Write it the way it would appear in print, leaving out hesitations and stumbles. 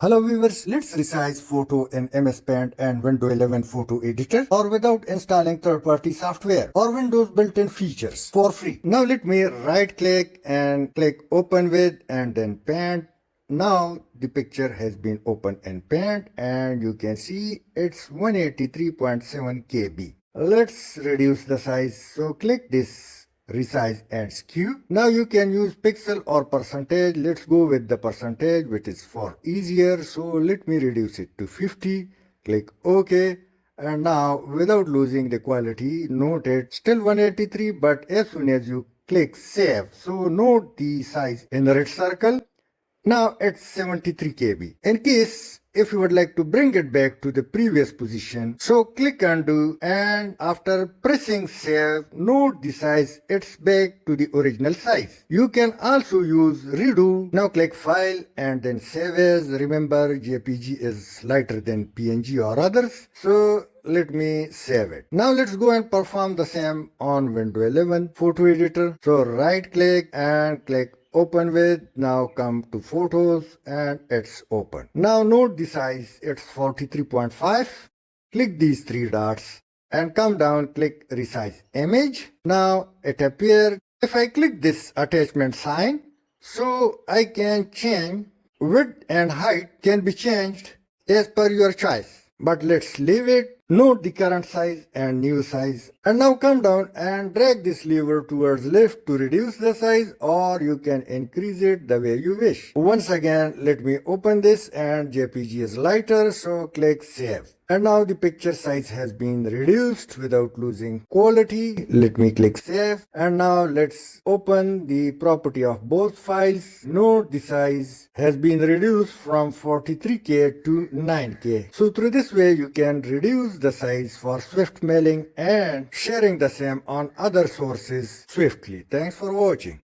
Hello viewers, let's resize photo in MS Paint and Windows 11 photo editor or without installing third-party software or Windows built-in features for free. Now let me right click and click open with and then paint. Now the picture has been opened in Paint and you can see it's 183.7 KB. Let's reduce the size. So click this resize and skew. Now you can use pixel or percentage. Let's go with the percentage, which is for easier. So let me reduce it to 50. Click OK. And now without losing the quality, note it still 183, but as soon as you click save, so note the size in the red circle. Now it's 73 KB. In case if you would like to bring it back to the previous position, so click undo and after pressing save, note the size, it's back to the original size. You can also use redo. Now click file and then save as. Remember JPG is lighter than PNG or others. So let me save it. Now let's go and perform the same on Windows 11 photo editor. So right click and click open with. Now come to photos and it's open. Now note the size, it's 43.5. Click these three dots and come down, click resize image. Now it appeared. If I click this attachment sign, so I can change width and height can be changed as per your choice. But let's leave it. Note the current size and new size. And now come down and drag this lever towards left to reduce the size, or you can increase it the way you wish. Once again, let me open this and JPG is lighter, so click save. And now the picture size has been reduced without losing quality. Let me click save. And now let's open the property of both files. Note the size has been reduced from 43K to 9K. So through this way you can reduce the size for swift mailing and sharing the same on other sources swiftly. Thanks for watching.